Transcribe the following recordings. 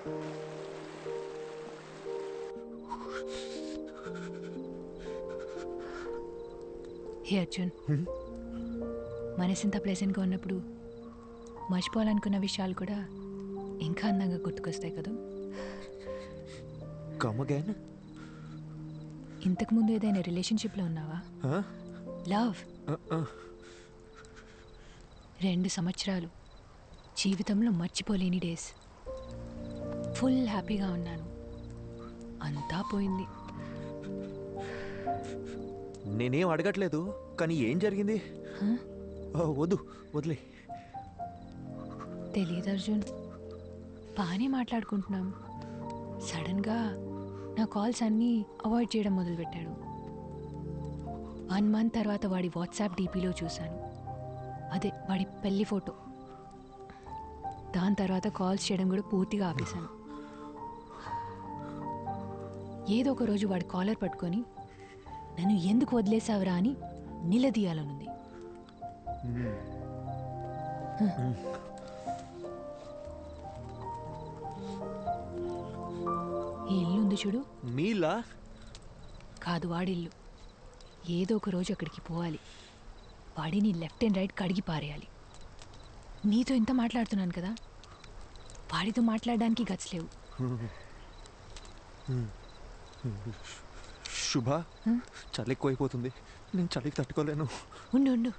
హే అర్జున్, మనసింత ప్లెజెంట్గా ఉన్నప్పుడు మర్చిపోవాలనుకున్న విషయాలు కూడా ఇంకా అందంగా గుర్తుకొస్తాయి కదా. ఇంతకుముందు ఏదైనా రిలేషన్షిప్లో ఉన్నావా? లవ్ 2 సంవత్సరాలు జీవితంలో మర్చిపోలేని డేస్. ఫుల్ హ్యాపీగా ఉన్నాను, అంతా పోయింది. నేనేం అడగట్లేదు, కానీ ఏం జరిగింది? వదిలే. తెలీదు అర్జున్, బాగానే మాట్లాడుకుంటున్నాం. సడన్గా నా కాల్స్ అన్నీ అవాయిడ్ చేయడం మొదలుపెట్టాడు. 1 మంత్ తర్వాత వాడి వాట్సాప్ డీపీలో చూశాను, అదే వాడి పెళ్లి ఫోటో. దాని తర్వాత కాల్స్ చేయడం కూడా పూర్తిగా ఆపేశాను. ఏదో ఒక రోజు వాడి కాలర్ పట్టుకొని నన్ను ఎందుకు వదిలేసావురా అని నిలదీయాలనుంది. ఈ ఇల్లు ఉంది చూడు, మీలా కాదు వాడిల్లు. ఏదో ఒక రోజు అక్కడికి పోవాలి, వాడిని లెఫ్ట్ అండ్ రైట్ కడిగి పారేయాలి. నీతో ఇంత మాట్లాడుతున్నాను కదా, వాడితో మాట్లాడడానికి గట్స్ లేవు. శుభ, చలి ఎక్కువైపోతుంది, నేను చలికి తట్టుకోలేను. ఉండు ఉండు.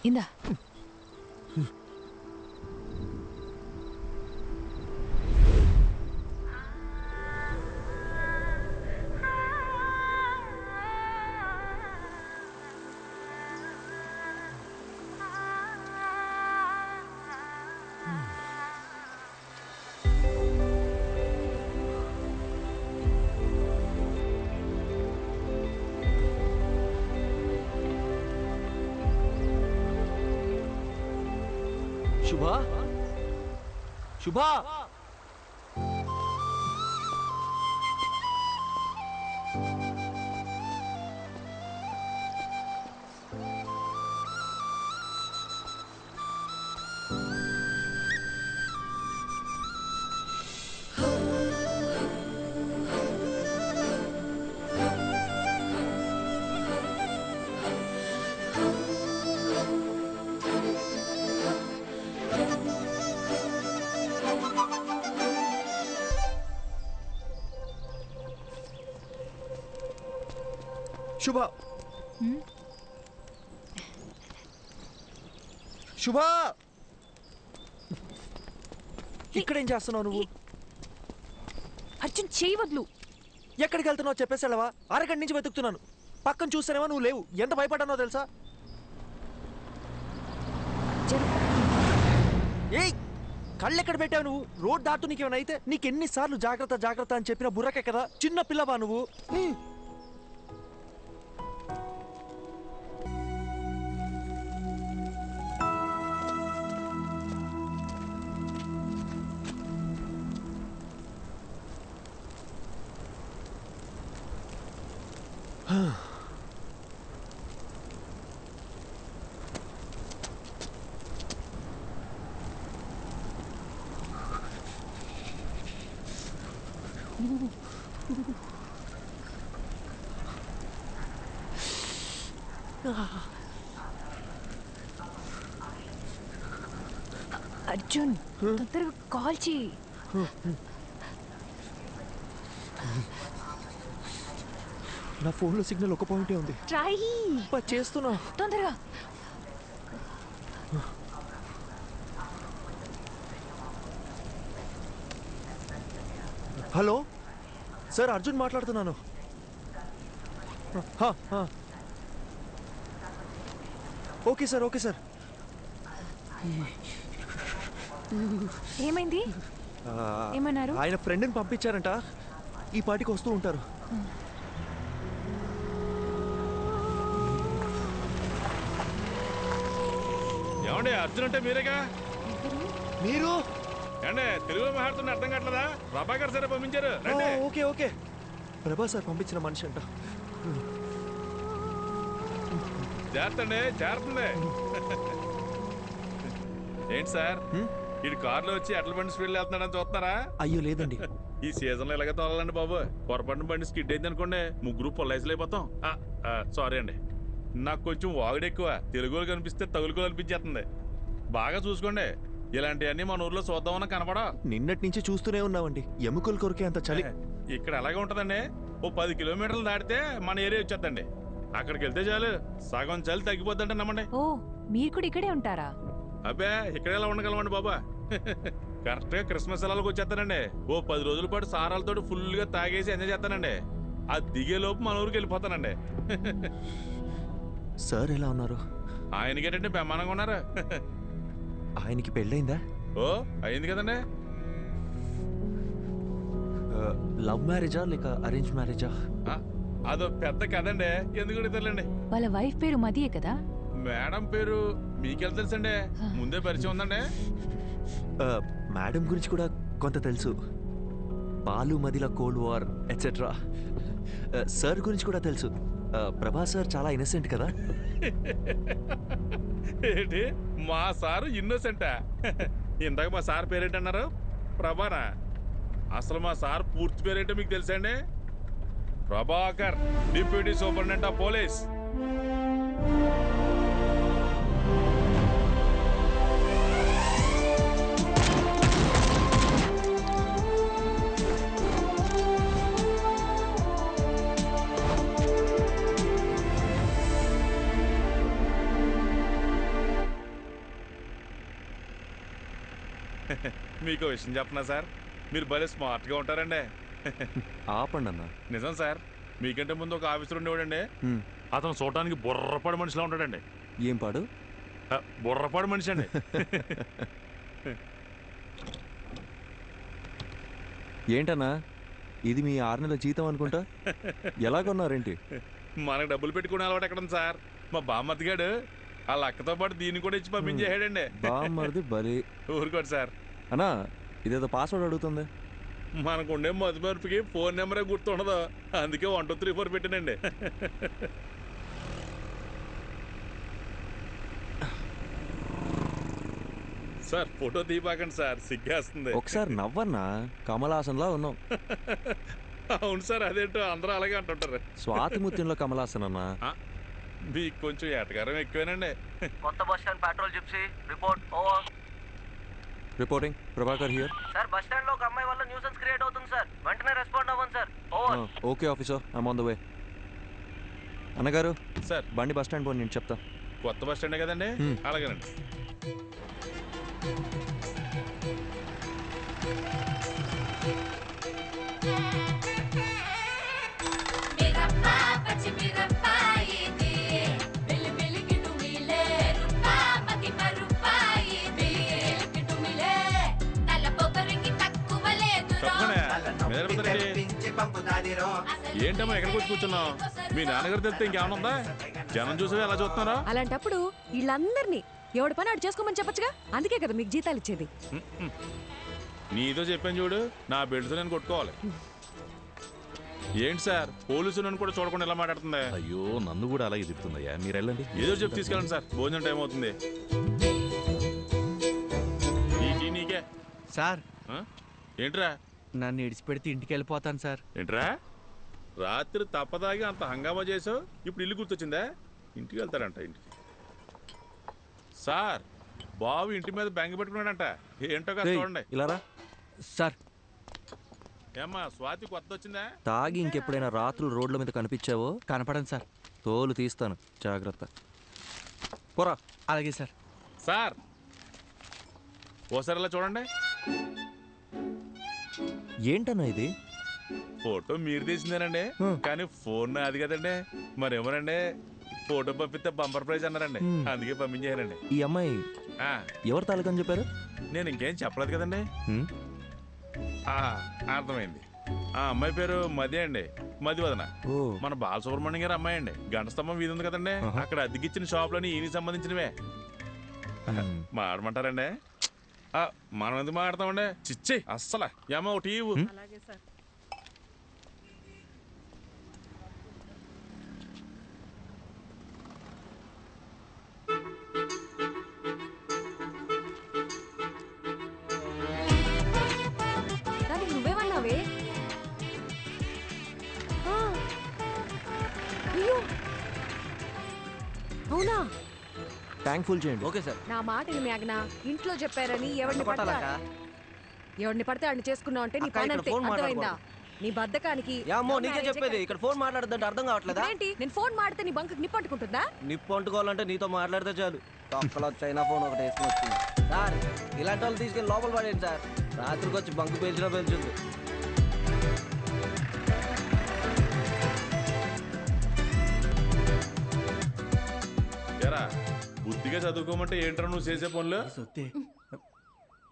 ఇందా. శుభా, శుభా, శుభా, శుభా, ఇక్కడేం చేస్తున్నావు నువ్వు? అర్జున్ చెయ్యి వదులు. ఎక్కడికి వెళ్తున్నావు చెప్పేసావా? అరగంట నుంచి వెతుకుతున్నాను, పక్కన చూస్తానేమో నువ్వు లేవు. ఎంత భయపడ్డానో తెలుసా? ఏయ్, కళ్ళు ఎక్కడ పెట్టావు నువ్వు? రోడ్ దాటు నీకేమైనా అయితే? నీకెన్నిసార్లు జాగ్రత్త జాగ్రత్త అని చెప్పిన బుర్రకే కదా, చిన్న పిల్లవా నువ్వు? అర్జున్, తొందరగా కాల్ చేయి. నా ఫోన్లో సిగ్నల్ ఒక పాయింటే ఉంది. ట్రై చేస్తున్నా, తొందరగా. హలో సార్, అర్జున్ మాట్లాడుతున్నాను. Okay sir, okay sir. ఏమైంది? ఏమన్నారు? ఆయన ఫ్రెండ్ని పంపించారంట, ఈ పాటికి వస్తూ ఉంటారు. ఏమండి, అర్జున్ అంటే మీరేగా? మీరు ఏమండి తెలుగులో మాట్లాడుతున్న అర్థం కావట్లేదా? ప్రభాకర్ సార్ పంపించారు. ఓకే ఓకే, ప్రభా సార్ పంపించిన మనిషి అంట. చేస్తండి చేరుతుంది. ఏంటి సార్ ఇటు కారులో వచ్చి ఎట్ల బండి స్పీడ్ వెళ్తున్నాడని చూస్తున్నారా? అయ్యో లేదండి. ఈ సీజన్ లో ఇలాగే తోలాలండి బాబు. పొరపాటున బండి స్కిడ్ అయింది అనుకోండి, ముగ్గురు పొల్లైసులు అయిపోతాం. సారీ అండి, నాకు కొంచెం వాగుడు ఎక్కువ. తెలుగులో కనిపిస్తే తగులుకో అనిపించేస్తుంది. బాగా చూసుకోండి, ఇలాంటివన్నీ మన ఊర్లో చూద్దామన్నా కనపడా. నిన్నటి నుంచి చూస్తూనే ఉన్నామండి, ఎముకలు కొరికే అంత చలి. ఇక్కడ ఎలాగే ఉంటదండి, ఓ 10 కిలోమీటర్లు దాటితే మన ఏరియా వచ్చేద్దండి. అక్కడికి వెళ్తే చాలు సగం చలి తగ్గిపోద్దంటే నమ్మండి. ఓ మీరు కూడా ఇక్కడే ఉంటారా? అబ్బే ఇక్కడ ఎలా ఉండగలమండి బాబా. కరెక్ట్ గా క్రిస్మస్ సెలవులకు వచ్చేస్తానండి. ఓ 10 రోజుల పాటు సారాలతో ఫుల్ గా తాగేసి ఎంజాయ్ చేస్తానండి. ఆ దిగే లోపు మన ఊరికి వెళ్ళిపోతానండి. సార్ ఎలా ఉన్నారు? ఆయనకేటంటే బ్రహ్మాండంగా ఉన్నారు. ఆయనకి పెళ్ళైందా? ఓ అయింది కదండి. లవ్ మ్యారేజా లేక అరేంజ్ మ్యారేజా? అదో పెద్ద కదండి, ఎందుకు తెలియండి. వాళ్ళ వైఫ్ పేరు మదియే కదా? మేడం పేరు మీకెళ్ళ తెలుసండి, ముందే పరిచయం ఉందండి. మేడం గురించి కూడా కొంత తెలుసు. బాలు మదిల కోల్డ్ వార్ ఎట్సెట్రా. సార్ గురించి కూడా తెలుసు. ప్రభాస్ సార్ చాలా ఇన్నసెంట్ కదా? ఏంటి మా సారు ఇన్నోసెంటా? ఇందాక మా సార్ పేరేంటన్నారు? ప్రభానా? అసలు మా సార్ పూర్తి పేరేంటో మీకు తెలుసండి? Prabhakar, deputy superintendent of police. మీకు విషయం చెప్పనా సార్, మీరు భలే స్మార్ట్గా ఉంటారండి. ఆపండి అన్న. నిజం సార్, మీకంటే ముందు ఒక ఆఫీసర్ ఉండేవాడండి. అతను చూడటానికి బుర్రపాడు మనిషిలా ఉంటాడండి. ఏం పాడు? బుర్రపాడు మనిషి అండి. ఏంటన్నా ఇది మీ 6 నెలల జీతం అనుకుంటా? ఎలా కొన్నారేంటి? మనకు డబ్బులు పెట్టుకునే అలవాటు ఎక్కడ ఉంది సార్? మా బామ్మర్దిగాడు వాళ్ళ అక్కతో పాటు దీన్ని కూడా ఇచ్చి పంపించేసాడండి. బామ్మర్ది బలి. ఊరుకోండి సార్. అన్నా ఇదేదో పాస్వర్డ్ అడుగుతుంది. మనకుండే మధుమర్పుకి ఫోన్ నెంబరే గుర్తుండదు, అందుకే 1 2 3 4 పెట్టానండి. సార్ ఫోటో తీపాకండి సార్, సిగ్గేస్తుంది. ఒకసారి నవ్వన్నా, కమలాసన్లా ఉన్నాం. అవును సార్, అదేంటో అందరూ అలాగే అంటుంటారు. స్వాతిముత్యంలో కమలాసన్ అన్నా. మీకు కొంచెం ఎటకారం ఎక్కువేనండి. కొత్త bus stand petrol gypsy report over. Reporting Prabhakar here. Sir bus stand లో ఒక అమ్మాయి వల్ల న్యూసెన్స్ క్రియేట్ అవుతుంది సార్, వెంటనే రెస్పాండ్ అవ్వండి sir. Over. Okay officer, I'm on the way. అన్నగారు సార్ బండి బస్ స్టాండ్ పోయి నేను చెప్తా. కొత్త బస్ స్టాండే కదండి, అలాగేనండి. ఏంటమ్మా ఎక్కడికి వచ్చి కూర్చున్నావు? మీ నాన్నగారు తెలిస్తే ఇంకేమన్నా ఉందా? జనం చూసేవి ఎలా చూస్తున్నారా? అలాంటప్పుడు వీళ్ళందరినీ ఎవడి పని ఆడు చేసుకోమని చెప్పొచ్చుగా, అందుకే కదా మీకు జీతాలు ఇచ్చేది. నీతో చెప్పాను చూడు, నా బెల్ట్తో నేను కొట్టుకోవాలి. ఏంటి సార్ పోలీసు నన్ను కూడా చూడకుండా ఎలా మాట్లాడుతుంది? అయ్యో నన్ను కూడా అలాగే చెప్తుందయ్యా, మీరు వెళ్ళండి. ఏదో చెప్పి తీసుకెళ్ళండి సార్, భోజనం టైం అవుతుంది. నీకే సార్ ఏంట్రా? నన్ను ఇడిచిపెడితే ఇంటికి వెళ్ళిపోతాను సార్. ఏంట్రా రాత్రి తప్పదాగి అంత హంగామా చేసావు, ఇప్పుడు ఇల్లు గుర్తొచ్చిందా? ఇంటికి వెళ్తాడంట. ఇంటికి సార్ బాబు ఇంటి మీద బెంగ పెట్టుకున్నాడంట, ఏంటో కాదు చూడండి. ఇలారా సార్. ఏమ్మా స్వాతి కొత్త వచ్చిందా? తాగి ఇంకెప్పుడైనా రాత్రులు రోడ్ల మీద కనిపించావో కనపడండి సార్. తోలు తీస్తాను, జాగ్రత్త. పోరా. అలాగే సార్. సార్ ఓసారి ఇలా చూడండి. ఏంటన్నా ఇది? ఫోటో మీరు తీసిందేనండి, కానీ ఫోన్ అది కదండి. మరేమోనండి ఫోటో పంపిస్తే బంపర్ ప్రైజ్ అన్నారండి, అందుకే పంపించారండి. ఈ అమ్మాయి ఎవరు తాలూకని చెప్పారు? నేను ఇంకేం చెప్పలేదు కదండి. అర్థమైంది. ఆ అమ్మాయి పేరు మది అండి, మదివదన. మన బాలసుబ్రహ్మణ్యం గారు అమ్మాయి అండి. గంట స్తంభం వీధి ఉంది కదండి, అక్కడ అద్దెకిచ్చిన షాపులని ఈయనకి సంబంధించినవే. మాడమంటారండి? మనం ఎందుకు మాడతామండి? చిచ్చి అస్సలు ఏమో ఒకటి ఇవ్వు. అయ్యో అవునా? ట్యాంక్ ఫుల్ చేయండి. Okay sir. నా మాటలు మేఘన ఇంట్లో చెప్పారని ఎవరిని పడితే వాడిని చేసుకున్నావు అంటే నీ అక్క, పని ఇక్కడ అంతే. ఫోన్ అర్థమైందా? నీ బద్ధకానికి ఏమో నీకే చెప్పేది, ఇక్కడ ఫోన్ మాట్లాడదంటే అర్థం కావట్లేదా? ఏంటి నేను ఫోన్ మాడితే నీ బంకు నిప్పు అంటుకుంటుందా? నిప్పు అంటుకోవాలంటే నీతో మాట్లాడితే చాలు. తొక్కలో చైనా ఫోన్ ఒకటి వేసుకుని వచ్చింది. సార్ ఇలాంటి వాళ్ళు తీసుకెళ్ళి లోపల పడేయండి సార్. రాత్రికి వచ్చి బంకు పేల్చినా పేల్చుంది. ఎరా బుద్ధిగా చదువుకోమంటే ఏంట్రా నువ్వు చేసే పనులు?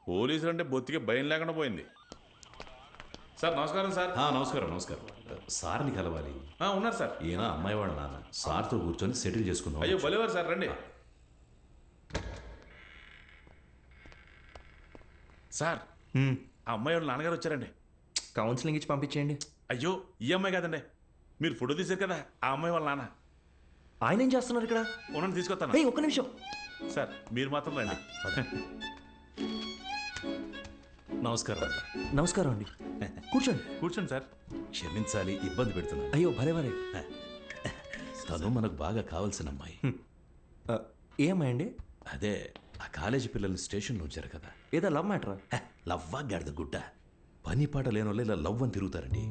పోలీసులు అంటే బొత్తిగా భయం లేకుండా పోయింది. సార్ నమస్కారం సార్. నమస్కారం నమస్కారం. సార్ని కలవాలి. ఉన్నారు సార్. ఈయన అమ్మాయి వాళ్ళ నాన్న. సార్తో కూర్చొని సెటిల్ చేసుకుందాం. అయ్యో భలేవారు సార్, రండి. సార్ ఆ అమ్మాయి వాళ్ళ నాన్నగారు వచ్చారండి. కౌన్సిలింగ్ ఇచ్చి పంపించేయండి. అయ్యో ఈ అమ్మాయి కాదండి, మీరు ఫోటో తీశారు కదా ఆ అమ్మాయి వాళ్ళ నాన్న. ఆయన ఏం చేస్తున్నారు ఇక్కడ? ఉండండి తీసుకొస్తాను. ఏయ్, ఒక్క నిమిషం. సార్ మీరు మాత్రం రండి. నమస్కారం. నమస్కారం అండి. కూర్చోండి. కూర్చోండి సార్. క్షమించాలి, ఇబ్బంది పెడుతున్నాను. అయ్యో భలే భలే. తను మనకు బాగా కావాల్సిన అమ్మాయి. ఏమ్మాయండి? అదే ఆ కాలేజీ పిల్లల్ని స్టేషన్లో ఉంచారు కదా. ఏదో లవ్ మ్యాటరా? లవ్వా గాడిద గుడ్డ. పని పాట లేని వాళ్ళు ఇలా లవ్ అని తిరుగుతారండి.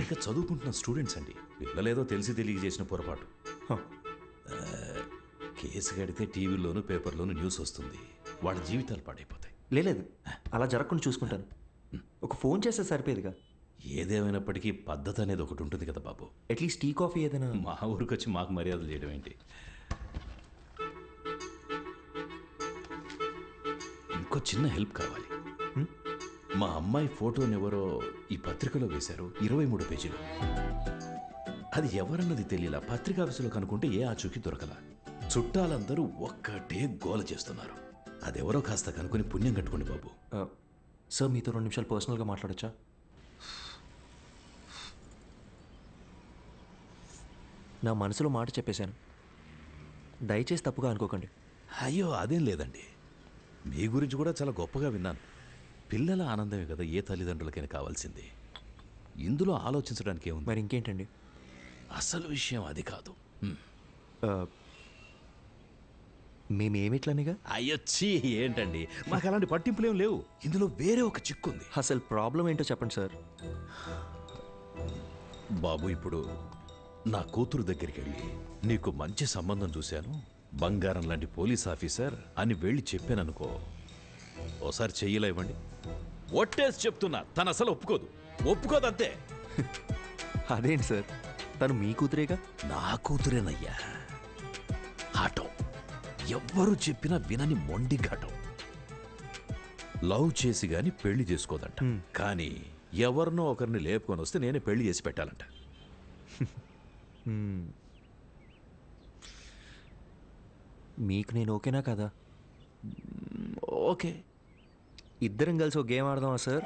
ఇంకా చదువుకుంటున్న స్టూడెంట్స్ అండి. పిల్లలేదో తెలిసి తెలియ చేసిన పొరపాటు. కేసు కడితే టీవీలోను పేపర్లోను న్యూస్ వస్తుంది. వాళ్ళ జీవితాలు పాడైపోతాయి. లేదు అలా జరగకుండా చూసుకుంటాను. ఒక ఫోన్ చేస్తే సరిపోయేదిగా. ఏదేమైనప్పటికీ పద్ధతి అనేది ఒకటి ఉంటుంది కదా బాబు. అట్లీస్ట్ టీ కాఫీ ఏదైనా. మా ఊరికి వచ్చి మాకు మర్యాదలు చేయడం ఏంటి? ఇంకో చిన్న హెల్ప్ కావాలి. మా అమ్మాయి ఫోటోని ఎవరో ఈ పత్రికలో వేశారు, 23 పేజీలు. అది ఎవరన్నది తెలియలా. పత్రికా ఆఫీసులో కనుక్కుంటే ఏ ఆచూకీ దొరకలా. చుట్టాలందరూ ఒక్కటే గోల చేస్తున్నారు. అదెవరో కాస్త కనుక్కొని పుణ్యం కట్టుకోండి బాబు. సార్ మీతో 2 నిమిషాలు పర్సనల్గా మాట్లాడొచ్చా? నా మనసులో మాట చెప్పేశాను, దయచేసి తప్పుగా అనుకోకండి. అయ్యో అదేం లేదండి. మీ గురించి కూడా చాలా గొప్పగా విన్నాను. పిల్లల ఆనందమే కదా ఏ తల్లిదండ్రులకైనా కావాల్సింది. ఇందులో ఆలోచించడానికి ఏముంది? మరి ఇంకేంటండి? అసలు విషయం అది కాదు. మేమేమిట్లనిగా? అయ్యొచ్చి ఏంటండి, మాకు అలాంటి పట్టింపులేం లేవు. ఇందులో వేరే ఒక చిక్కుంది. అసలు ప్రాబ్లం ఏంటో చెప్పండి సార్. బాబు, ఇప్పుడు నా కూతురు దగ్గరికి వెళ్ళి నీకు మంచి సంబంధం చూశాను, బంగారం లాంటి పోలీస్ ఆఫీసర్ అని వెళ్ళి చెప్పాననుకో, ఓసారి చెయ్యిలా ఇవ్వండి. ఒట్టేసి చెప్తున్నా, తను అసలు ఒప్పుకోదంతే. అదేంటి సార్, తను మీ కూతురేగా? నా కూతురేనయ్యా. ఆటో ఎవ్వరు చెప్పినా వినని మొండి ఘటం. లవ్ చేసి గాని పెళ్లి చేసుకోదంట. కానీ ఎవరినో ఒకరిని లేపుకొని వస్తే నేనే పెళ్లి చేసి పెట్టాలంట. మీకు నేను ఓకేనా కదా? ఓకే, ఇద్దరం కలిసి ఒక గేమ్ ఆడదామా సార్?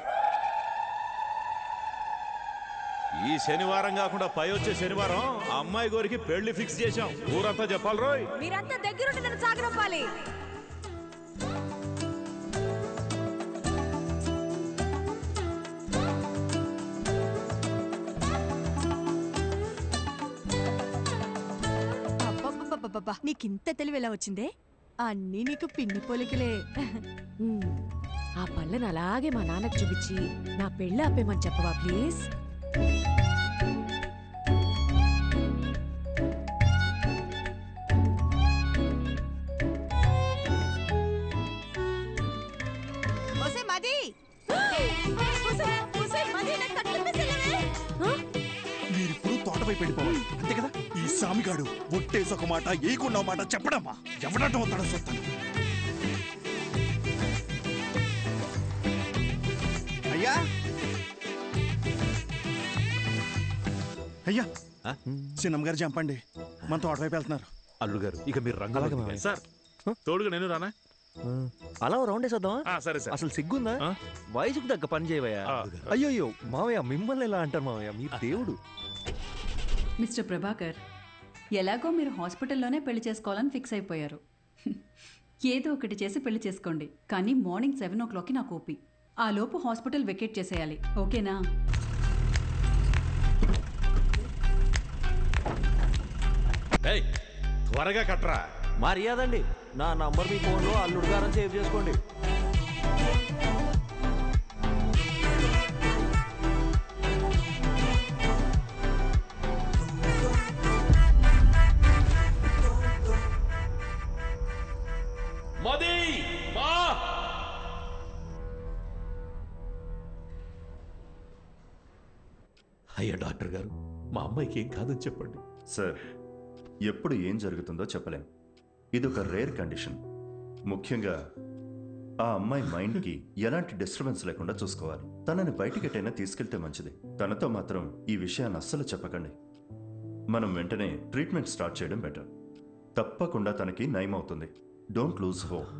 ఈ శనివారం కాకుండా పై వచ్చే శనివారం అమ్మాయి గోరికి పెళ్లి ఫిక్స్ చేశాం. ఊరంతా చెప్పాలి రోయ్. మీరంతా దగ్గరుండి నన్ను సాగనంపాలి. అబ్బబ్బబ్బబ్బబ్బా, నీకింత తెలివి ఎలా వచ్చిందే? అన్నీ నీకు పిన్ని పోలికలే. ఆ పళ్ళను అలాగే మా నాన్నకు చూపించి నా పెళ్ళి ఆపేమని చెప్పవా ప్లీజ్? మీరిప్పుడు తోటపై వెళ్ళిపోవాలి అంతే కదా? ఈ సామిగాడు ఒట్టేసి ఒక మాట ఏకుండా మాట చెప్పడమ్మా. ఎవడంటే వస్తాడో చెప్తాను. అయ్యా అయ్యా, చిన్నమ్మ గారు చంపండి, మన తోటవైపు వెళ్తున్నారు. అల్లుడు గారు, ఇక మీరు రంగాలగా. సార్ తోడుగా నేను రానా? అలా రౌండ్ వేసేద్దామా? సరే సార్. అసలు సిగ్గుందా? వయసుకు తగ్గ పని చేయవయ్యా. అయ్యో మావయ్య, మిమ్మల్ని ఎలా అంటారు మావయ్య, మీరు దేవుడు. మిస్టర్ ప్రభాకర్, ఎలాగో మీరు హాస్పిటల్లోనే పెళ్లి చేసుకోవాలని ఫిక్స్ అయిపోయారు. ఏదో ఒకటి చేసి పెళ్లి చేసుకోండి, కానీ మార్నింగ్ 7 o'clockకి నాకు ఓపి. ఆ లోపు హాస్పిటల్ వెకేట్ చేసేయాలి, ఓకేనా? ఏయ్ త్వరగా కట్టరా. మర్యాదండి, నా నంబర్ మీ ఫోన్లో అల్లుడు గారని సేవ్ చేసుకోండి. మది మా అయ్యా డాక్టర్ గారు, మా అమ్మాయికి ఏం కాదని చెప్పండి. సార్, ఎప్పుడు ఏం జరుగుతుందో చెప్పలేం. ఇది ఒక రేర్ కండిషన్. ముఖ్యంగా ఆ అమ్మాయి మైండ్కి ఎలాంటి డిస్టర్బెన్స్ లేకుండా చూసుకోవాలి. తనని బయటికి ఎటైనా తీసుకెళ్తే మంచిది. తనతో మాత్రం ఈ విషయాన్ని అస్సలు చెప్పకండి. మనం వెంటనే ట్రీట్మెంట్ స్టార్ట్ చేయడం బెటర్. తప్పకుండా తనకి నయం అవుతుంది. Don't lose hope.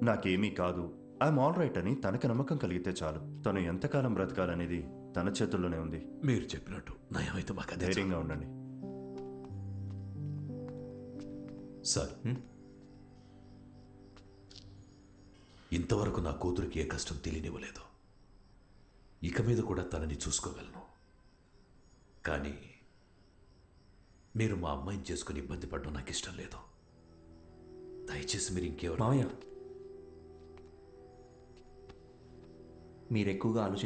నాకేమీ కాదు, ఐఎమ్ ఆల్ రైట్ అని తనకు నమ్మకం కలిగితే చాలు. తను ఎంతకాలం బ్రతకాలనేది తన చేతుల్లోనే ఉంది. మీరు చెప్పినట్టు నయమైతే మాకు అదే ధైర్యంగా ఉండండి. సార్, ఇంతవరకు నా కూతురికి ఏ కష్టం తెలియనివ్వలేదు. ఇక మీద కూడా తనని చూసుకోగలను. కానీ మీరు మా అమ్మాయిని చేసుకుని ఇబ్బంది పడడం నాకు ఇష్టం లేదు. దయచేసి మీరు ఇంకెవరు మీరు ఎక్కువగా ఆలోచించ